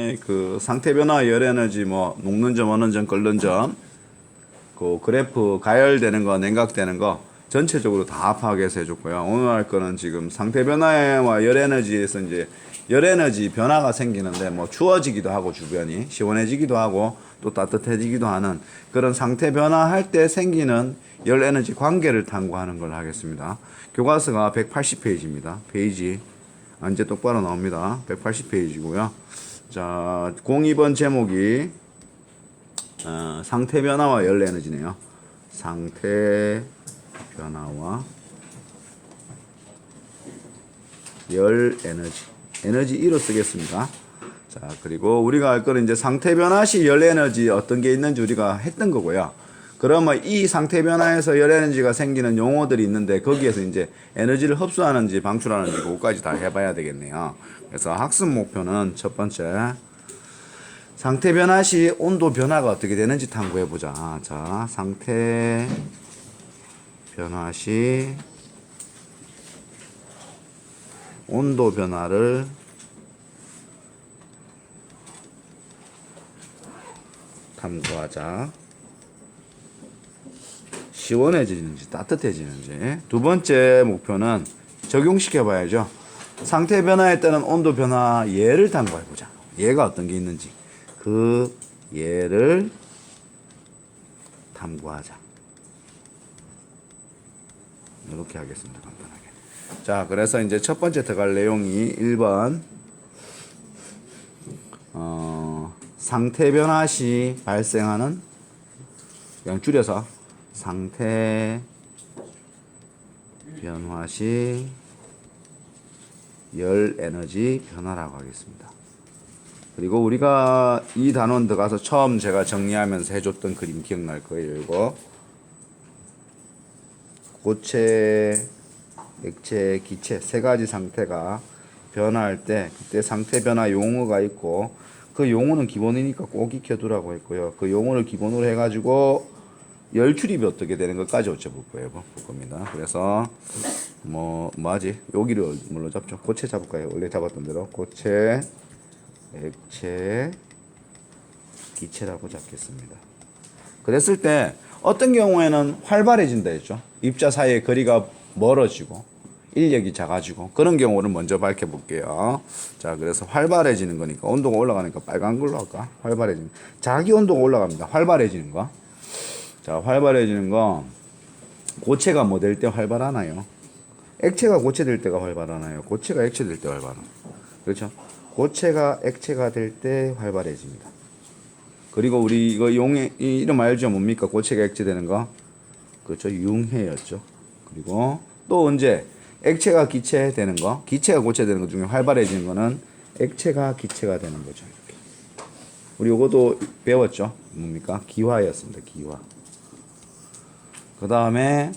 다음에 그 상태 변화 열 에너지 뭐 녹는 점, 어는 점, 끓는 점, 그 그래프 가열되는 거, 냉각되는 거 전체적으로 다 파악해서 해줬고요. 오늘 할 거는 지금 상태 변화와 열 에너지에서 이제 열 에너지 변화가 생기는데 뭐 추워지기도 하고 주변이 시원해지기도 하고 또 따뜻해지기도 하는 그런 상태 변화할 때 생기는 열 에너지 관계를 탐구하는 걸 하겠습니다. 교과서가 180페이지입니다. 페이지 이제 똑바로 나옵니다. 180페이지고요. 자, 02번 제목이 상태 변화와 열 에너지네요. 상태 변화와 열 에너지. 에너지 2로 쓰겠습니다. 자, 그리고 우리가 할 거는 이제 상태 변화 시 열 에너지 어떤 게 있는지 우리가 했던 거고요. 그러면 이 상태 변화에서 열 에너지가 생기는 용어들이 있는데 거기에서 이제 에너지를 흡수하는지 방출하는지 그거까지 다 해봐야 되겠네요. 그래서 학습 목표는 첫 번째 상태 변화 시 온도 변화가 어떻게 되는지 탐구해보자. 자, 상태 변화 시 온도 변화를 탐구하자. 시원해지는지 따뜻해지는지. 두 번째 목표는 적용시켜 봐야죠. 상태 변화에 따른 온도 변화 예를 탐구해 보자. 예가 어떤 게 있는지 그 예를 탐구하자. 이렇게 하겠습니다. 간단하게. 자, 그래서 이제 첫 번째 들어갈 내용이 1번 상태 변화 시 발생하는, 그냥 줄여서 상태 변화 시 열 에너지 변화라고 하겠습니다. 그리고 우리가 이 단원 들어가서 처음 제가 정리하면서 해줬던 그림 기억날 거예요. 이거 고체, 액체, 기체 세 가지 상태가 변화할 때 그때 상태 변화 용어가 있고 그 용어는 기본이니까 꼭 익혀두라고 했고요. 그 용어를 기본으로 해가지고 열 출입이 어떻게 되는 것까지 어쩌볼 거예요. 볼 겁니다. 그래서 뭐하지? 여기를 뭘로 잡죠? 고체 잡을까요? 원래 잡았던 대로 고체, 액체, 기체라고 잡겠습니다. 그랬을 때 어떤 경우에는 활발해진다 했죠. 입자 사이의 거리가 멀어지고 인력이 작아지고 그런 경우를 먼저 밝혀볼게요. 자, 그래서 활발해지는 거니까 온도가 올라가니까 빨간 걸로 할까? 활발해지는 자기 온도가 올라갑니다. 활발해지는 거. 자, 활발해지는 거 고체가 뭐 될 때 활발하나요? 액체가 고체 될 때가 활발하나요? 고체가 액체 될 때 활발하나요? 그렇죠? 고체가 액체가 될 때 활발해집니다. 그리고 우리 이거 용해 이름 알죠? 뭡니까? 고체가 액체 되는 거. 그렇죠? 융해였죠. 그리고 또 언제 액체가 기체 되는 거, 기체가 고체 되는 것 중에 활발해지는 거는 액체가 기체가 되는 거죠. 이렇게. 우리 요것도 배웠죠? 뭡니까? 기화였습니다. 기화. 그 다음에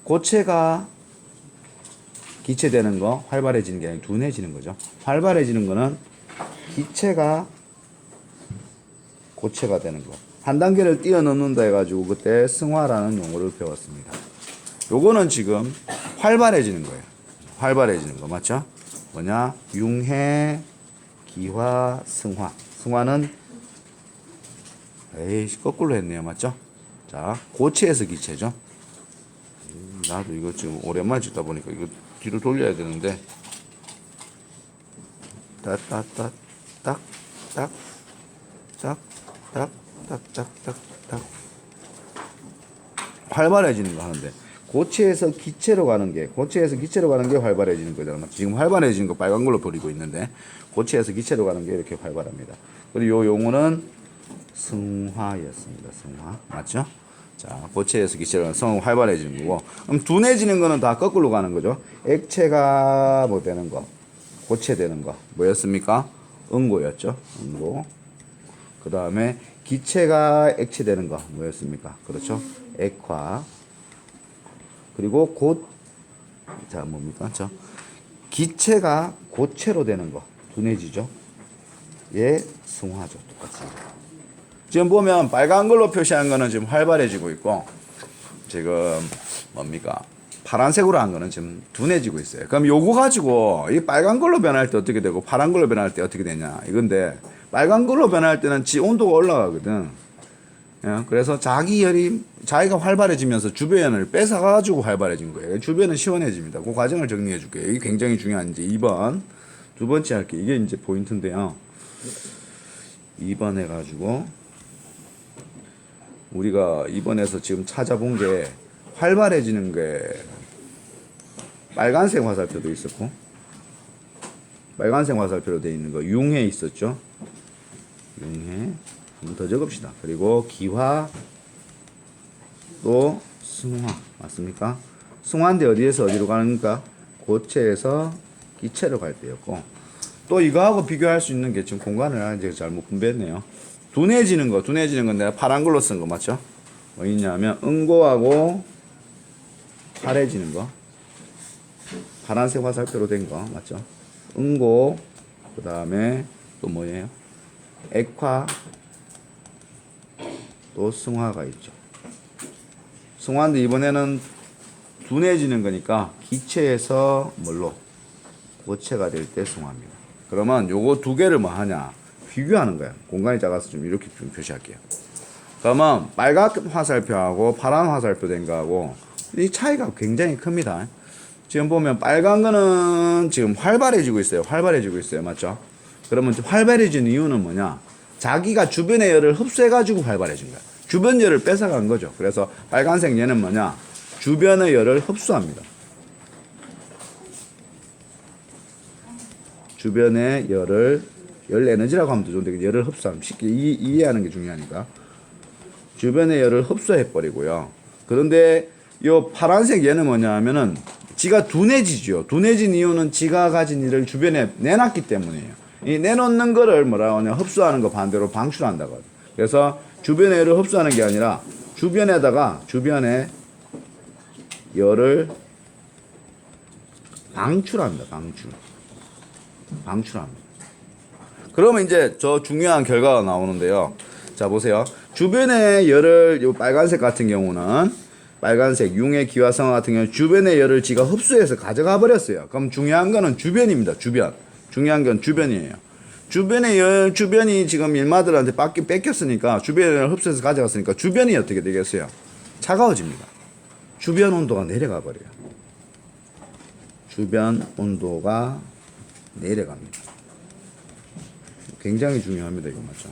고체가 기체 되는 거, 활발해지는 게 아니라 둔해지는 거죠. 활발해지는 거는 기체가 고체가 되는 거. 한 단계를 뛰어넘는다 해가지고 그때 승화라는 용어를 배웠습니다. 요거는 지금 활발해지는 거예요. 활발해지는 거 맞죠? 뭐냐? 융해, 기화, 승화. 승화는 거꾸로 했네요. 맞죠? 자, 고체에서 기체죠. 나도 이거 지금 오랜만에 찍다 보니까 이거 뒤로 돌려야 되는데 딱딱딱딱딱딱딱딱딱 활발해지는 거 하는데 고체에서 기체로 가는 게 활발해지는 거잖아. 지금 활발해지는 거 빨간 걸로 버리고 있는데 고체에서 기체로 가는 게 이렇게 활발합니다. 그리고 요 용어는 승화였습니다. 승화 맞죠? 자, 고체에서 기체로 가는 승화 활발해지는 거고 그럼 둔해지는 거는 다 거꾸로 가는 거죠. 액체가 뭐 되는 거, 고체 되는 거 뭐였습니까? 응고였죠. 응고. 그 다음에 기체가 액체 되는 거 뭐였습니까? 그렇죠. 액화. 그리고 뭡니까? 기체가 고체로 되는 거 둔해지죠. 예, 승화죠. 똑같습니다. 지금 보면 빨간 걸로 표시한 거는 지금 활발해지고 있고 지금 뭡니까? 파란색으로 한 거는 지금 둔해지고 있어요. 그럼 요거 가지고 이 빨간 걸로 변할 때 어떻게 되고 파란 걸로 변할 때 어떻게 되냐 이건데, 빨간 걸로 변할 때는 지 온도가 올라가거든. 예, 그래서 자기가 활발해지면서 주변을 뺏어가지고 활발해진 거예요. 주변은 시원해집니다. 그 과정을 정리해 줄게요. 이게 굉장히 중요한 이제 2번. 두 번째 할게. 이게 이제 포인트인데요. 2번 해가지고, 우리가 2번에서 지금 찾아본 게 활발해지는 게 빨간색 화살표도 있었고, 빨간색 화살표로 되어 있는 거, 융해 있었죠. 융해. 한번 더 적읍시다. 그리고 기화, 또 승화. 맞습니까? 승화인데 어디에서 어디로 가는가? 고체에서 기체로 갈 때였고, 또 이거하고 비교할 수 있는 게 지금 공간을 이제 잘못 분배했네요. 둔해지는 건 내가 파란 걸로 쓴 거 맞죠? 뭐 있냐면 응고하고 파래지는 거, 파란색 화살표로 된 거 맞죠? 응고, 그 다음에 또 뭐예요? 액화, 또 승화가 있죠. 승화인데 이번에는 둔해지는 거니까 기체에서 뭘로? 고체가 될 때 승화입니다. 그러면 요거 두 개를 뭐 하냐? 비교하는 거야. 공간이 작아서 좀 이렇게 좀 표시할게요. 그러면 빨간 화살표하고 파란 화살표 된 거하고 이 차이가 굉장히 큽니다. 지금 보면 빨간 거는 지금 활발해지고 있어요. 맞죠? 그러면 활발해진 이유는 뭐냐? 자기가 주변의 열을 흡수해가지고 활발해진 거야. 주변 열을 뺏어간 거죠. 그래서 빨간색 얘는 뭐냐? 주변의 열을 흡수합니다. 주변의 열 에너지라고 하면 더 좋은데, 열을 흡수하면 쉽게 이해하는 게 중요하니까. 주변의 열을 흡수해버리고요. 그런데 이 파란색 얘는 뭐냐 하면은 지가 둔해지죠. 둔해진 이유는 지가 가진 일을 주변에 내놨기 때문이에요. 이 내놓는 거를 뭐라고 하냐, 흡수하는 거 반대로 방출한다고 하죠. 그래서 주변의 열을 흡수하는 게 아니라 주변에 열을 방출합니다. 방출합니다. 그러면 이제 저 중요한 결과가 나오는데요. 자, 보세요. 주변의 열을, 요 빨간색 같은 경우는, 빨간색 융의 기화성화 같은 경우는 주변의 열을 지가 흡수해서 가져가 버렸어요. 그럼 중요한 거는 주변입니다. 중요한 건 주변이에요. 주변이 지금 일마들한테 뺏겼으니까, 주변의 열을 흡수해서 가져갔으니까 주변이 어떻게 되겠어요? 차가워집니다. 주변 온도가 내려가 버려요. 주변 온도가 내려갑니다. 굉장히 중요합니다. 이거 맞죠?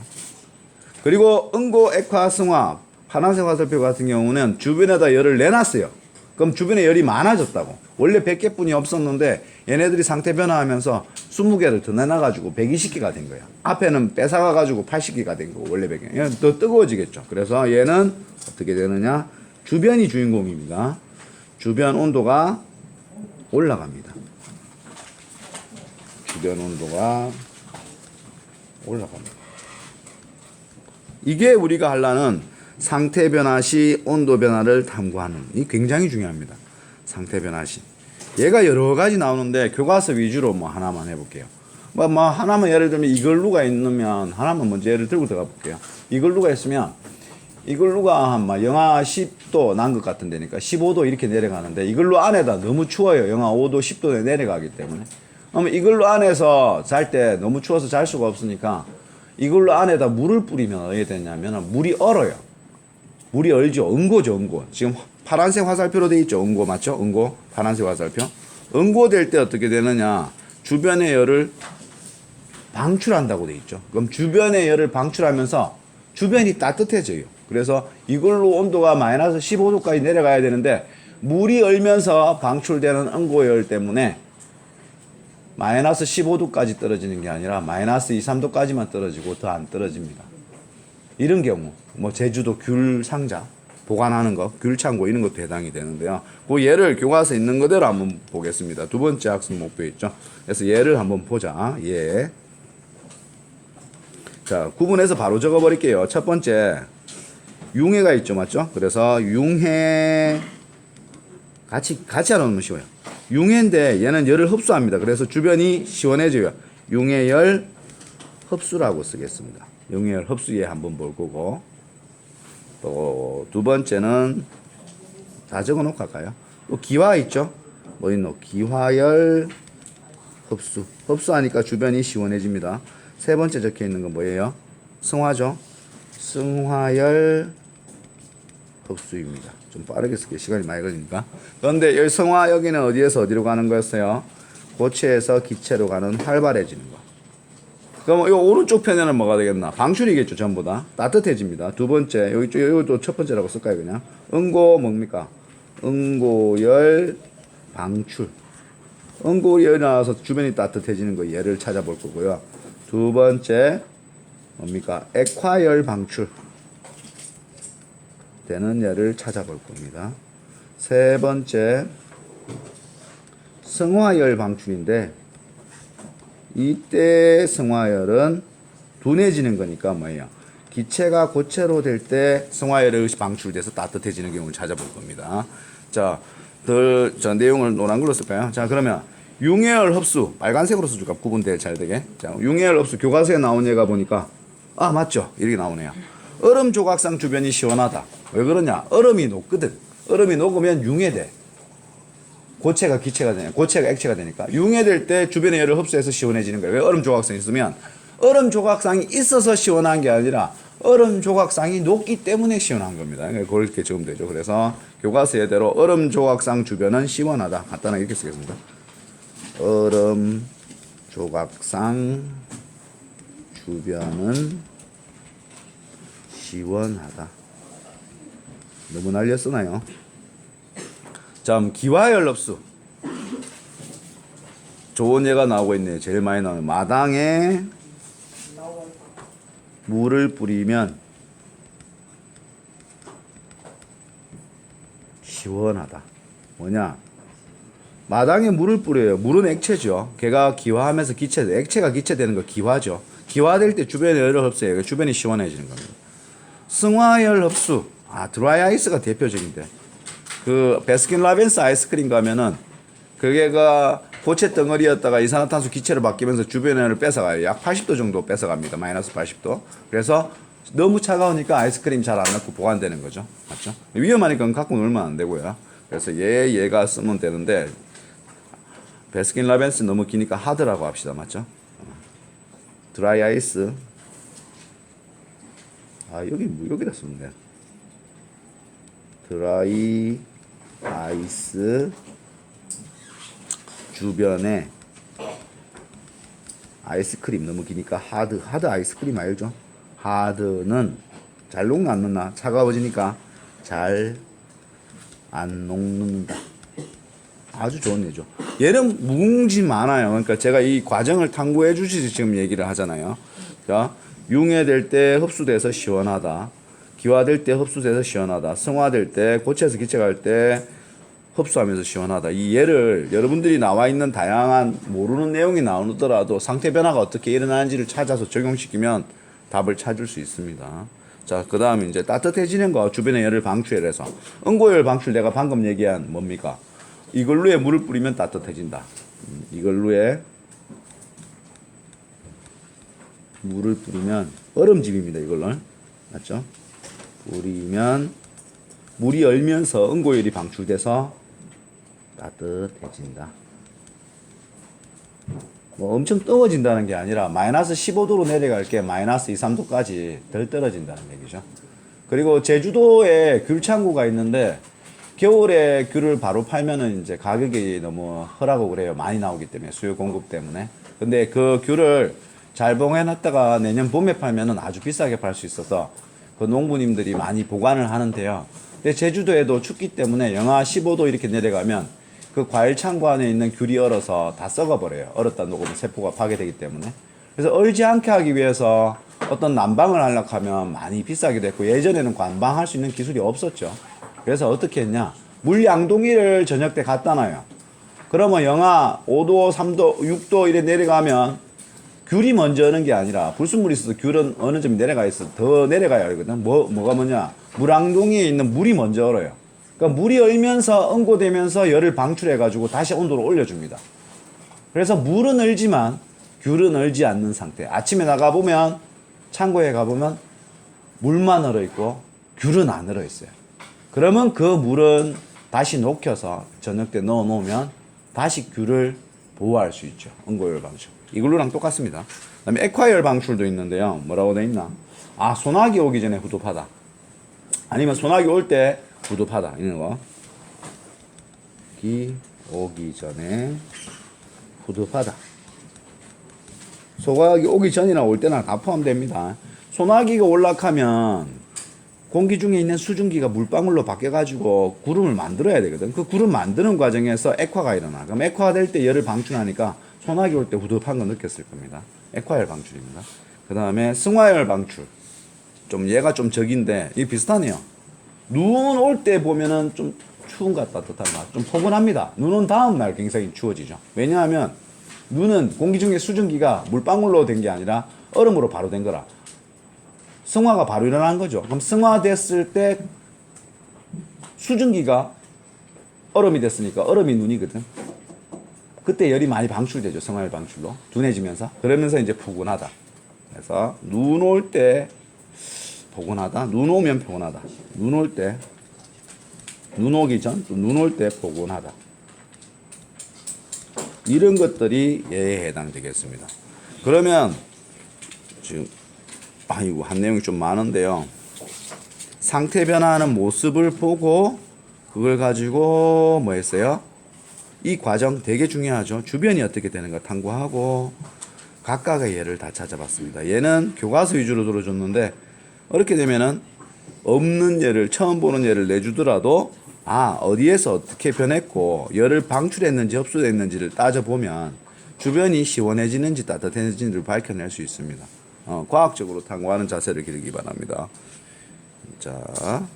그리고 응고, 액화, 승화, 파란색 화살표 같은 경우는 주변에다 열을 내놨어요. 그럼 주변에 열이 많아졌다고. 원래 100개뿐이 없었는데 얘네들이 상태 변화하면서 20개를 더 내놔가지고 120개가 된 거야. 앞에는 뺏어가가지고 80개가 된 거고, 원래 100개. 얘는 더 뜨거워지겠죠. 그래서 얘는 어떻게 되느냐? 주변이 주인공입니다. 주변 온도가 올라갑니다. 주변 온도가 올라갑니다. 이게 우리가 하려는 상태 변화 시 온도 변화를 탐구하는, 이 굉장히 중요합니다. 상태 변화 시. 얘가 여러 가지 나오는데 교과서 위주로 뭐 하나만 해볼게요. 하나만 예를 들면 이글루가 있으면 하나만 먼저 예를 들고 들어가 볼게요. 이글루가 있으면 이글루가 한 영하 10도 난 것 같은 데니까 15도 이렇게 내려가는데, 이글루 안에다 너무 추워요. 영하 5도 10도에 내려가기 때문에. 그러면 이글루 안에서 잘 때 너무 추워서 잘 수가 없으니까 이글루 안에다 물을 뿌리면 어떻게 되냐면 물이 얼어요. 물이 얼죠. 응고죠, 응고. 지금 파란색 화살표로 되어 있죠. 응고 맞죠? 응고, 파란색 화살표. 응고 될 때 어떻게 되느냐? 주변의 열을 방출한다고 되어 있죠. 그럼 주변의 열을 방출하면서 주변이 따뜻해져요. 그래서 이글루 온도가 마이너스 15도까지 내려가야 되는데, 물이 얼면서 방출되는 응고열 때문에 마이너스 15도까지 떨어지는 게 아니라 마이너스 2, 3도까지만 떨어지고 더 안 떨어집니다. 이런 경우, 제주도 귤 상자 보관하는 거, 귤 창고 이런 것도 해당이 되는데요. 그 예를 교과서에 있는 그대로 한번 보겠습니다. 두 번째 학습 목표 있죠. 그래서 예를 한번 보자. 예. 자, 구분해서 바로 적어버릴게요. 첫 번째, 융해가 있죠. 맞죠? 그래서 융해, 같이 안 오면 쉬워요. 융해인데 얘는 열을 흡수합니다. 그래서 주변이 시원해져요. 융해열 흡수라고 쓰겠습니다. 융해열 흡수에 한번 볼 거고, 또 두 번째는 다 적어놓고 할까요? 또 기화 있죠. 뭐 있노? 기화열 흡수. 흡수하니까 주변이 시원해집니다. 세 번째 적혀 있는 건 뭐예요? 승화죠. 승화열 흡수입니다. 좀 빠르게 쓸게요. 시간이 많이 걸리니까. 그런데 여기 승화 여기는 어디에서 어디로 가는 거였어요? 고체에서 기체로 가는 활발해지는 거. 그럼 이 오른쪽 편에는 뭐가 되겠나? 방출이겠죠. 전부 다 따뜻해집니다. 두 번째 여기 이것도 첫 번째라고 쓸까요? 그냥 응고 뭡니까? 응고열 방출. 응고열이 나와서 주변이 따뜻해지는 거 얘를 찾아볼 거고요. 두 번째 뭡니까? 액화열 방출 되는 얘를 찾아볼 겁니다. 세 번째 승화열 방출인데 이때 승화열은 둔해지는 거니까 뭐예요? 기체가 고체로 될 때 승화열이 방출돼서 따뜻해지는 경우를 찾아볼 겁니다. 자, 자 내용을 노란 걸로 쓸까요? 자, 그러면 융해열 흡수 빨간색으로 써줄까? 구분될 잘 되게. 자, 융해열 흡수 교과서에 나온 얘가 보니까 아 맞죠? 이렇게 나오네요. 얼음 조각상 주변이 시원하다. 왜 그러냐? 얼음이 녹거든. 얼음이 녹으면 융해돼. 고체가 기체가 되냐, 고체가 액체가 되니까 융해될 때 주변의 열을 흡수해서 시원해지는 거예요. 왜? 얼음 조각상이 있으면 얼음 조각상이 있어서 시원한 게 아니라 얼음 조각상이 녹기 때문에 시원한 겁니다. 그렇게 적으면 되죠. 그래서 교과서 예대로 얼음 조각상 주변은 시원하다. 간단하게 이렇게 쓰겠습니다. 얼음 조각상 주변은 시원하다. 너무 날려 쓰나요? 자, 기화열 흡수. 좋은 예가 나오고 있네요. 제일 많이 나오는 마당에 물을 뿌리면 시원하다. 뭐냐? 마당에 물을 뿌려요. 물은 액체죠. 걔가 기화하면서 기체, 액체가 기체되는 거 기화죠. 기화될 때 주변에 열을 흡수해요. 주변이 시원해지는 겁니다. 승화열 흡수. 아, 드라이 아이스가 대표적인데. 그 베스킨라빈스 아이스크림 가면은 그게가 고체 덩어리였다가 이산화탄소 기체로 바뀌면서 주변의 열을 뺏어가요. 약 80도 정도 뺏어갑니다. 마이너스 80도. 그래서 너무 차가우니까 아이스크림 잘 안 넣고 보관되는 거죠. 맞죠? 위험하니까 갖고 놀면 안 되고요. 그래서 얘가 쓰면 되는데 베스킨라빈스 너무 기니까 하드라고 합시다. 맞죠? 드라이 아이스. 아, 여기다 쓰면 돼요. 드라이 아이스 주변에 아이스크림 너무 기니까 하드 아이스크림 알죠? 하드는 잘 녹나 안 녹나? 차가워지니까 잘 안 녹는다. 아주 좋은 예죠. 얘는 무궁지 많아요. 그러니까 제가 이 과정을 탐구해 주시지 지금 얘기를 하잖아요. 자, 융해될 때 흡수돼서 시원하다. 기화될 때 흡수돼서 시원하다. 승화될 때 고체에서 기체가 할 때 흡수하면서 시원하다. 이 예를 여러분들이 나와 있는 다양한 모르는 내용이 나오더라도 상태 변화가 어떻게 일어나는지를 찾아서 적용시키면 답을 찾을 수 있습니다. 자, 그 다음에 이제 따뜻해지는 거 주변의 열을 방출해서 응고열 방출 내가 방금 얘기한 뭡니까? 이걸로에 물을 뿌리면 따뜻해진다. 이걸로에 물을 뿌리면 얼음집입니다. 이걸로 맞죠? 뿌리면 물이 얼면서 응고열이 방출돼서 따뜻해진다. 뭐 엄청 뜨거워진다는 게 아니라 마이너스 15도로 내려갈 게 마이너스 2, 3도까지 덜 떨어진다는 얘기죠. 그리고 제주도에 귤 창고가 있는데 겨울에 귤을 바로 팔면은 이제 가격이 너무 허라고 그래요. 많이 나오기 때문에 수요 공급 때문에. 근데 그 귤을 잘 봉해놨다가 내년 봄에 팔면은 아주 비싸게 팔 수 있어서 그 농부님들이 많이 보관을 하는데요. 근데 제주도에도 춥기 때문에 영하 15도 이렇게 내려가면 그 과일 창고 안에 있는 귤이 얼어서 다 썩어버려요. 얼었다 녹으면 세포가 파괴되기 때문에. 그래서 얼지 않게 하기 위해서 어떤 난방을 하려고 하면 많이 비싸게 됐고 예전에는 관방할 수 있는 기술이 없었죠. 그래서 어떻게 했냐? 물 양동이를 저녁 때 갖다 놔요. 그러면 영하 5도, 3도, 6도 이래 내려가면 귤이 먼저 어는 게 아니라 불순물이 있어서 귤은 어느 점 내려가 있어. 더 내려가야 하거든. 뭐가 뭐냐? 물앙동이에 있는 물이 먼저 얼어요. 그러니까 물이 얼면서 응고되면서 열을 방출해가지고 다시 온도를 올려줍니다. 그래서 물은 얼지만 귤은 얼지 않는 상태. 아침에 나가보면 창고에 가보면 물만 얼어 있고 귤은 안 얼어 있어요. 그러면 그 물은 다시 녹여서 저녁 때 넣어 놓으면 다시 귤을 보호할 수 있죠. 응고열 방출. 이걸로랑 똑같습니다. 그다음에 액화열 방출도 있는데요. 뭐라고 돼 있나? 아, 소나기 오기 전에 후두파다. 아니면 소나기 올 때 후두파다. 이런 거. 기 오기 전에 후두파다. 소나기 오기 전이나 올 때나 다 포함됩니다. 소나기가 올라가면 공기 중에 있는 수증기가 물방울로 바뀌어가지고 구름을 만들어야 되거든. 그 구름 만드는 과정에서 액화가 일어나. 그럼 액화가 될 때 열을 방출하니까 소나기 올 때 후덥한 거 느꼈을 겁니다. 액화열 방출입니다. 그 다음에 승화열 방출. 좀 얘가 좀 적인데 이게 비슷하네요. 눈 올 때 보면은 좀 추운가 따뜻한가 좀 포근합니다. 눈 온 다음 날 굉장히 추워지죠. 왜냐하면 눈은 공기 중에 수증기가 물방울로 된 게 아니라 얼음으로 바로 된 거라. 승화가 바로 일어난 거죠. 그럼 승화됐을 때 수증기가 얼음이 됐으니까 얼음이 눈이거든. 그때 열이 많이 방출되죠. 승화열 방출로. 둔해지면서. 그러면서 이제 포근하다. 그래서 눈 올 때 포근하다. 눈 오면 포근하다. 눈 올 때, 눈 오기 전, 눈 올 때 포근하다. 이런 것들이 예에 해당되겠습니다. 그러면 지금 아이고 한 내용이 좀 많은데요. 상태 변화하는 모습을 보고 그걸 가지고 뭐 했어요? 이 과정 되게 중요하죠. 주변이 어떻게 되는가 탐구하고 각각의 예를 다 찾아봤습니다. 얘는 교과서 위주로 들어줬는데 이렇게 되면은 없는 예를 처음 보는 예를 내주더라도 아 어디에서 어떻게 변했고 열을 방출했는지 흡수했는지를 따져보면 주변이 시원해지는지 따뜻해지는지를 밝혀낼 수 있습니다. 과학적으로 탐구하는 자세를 기르기 바랍니다. 자,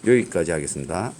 여기까지 하겠습니다.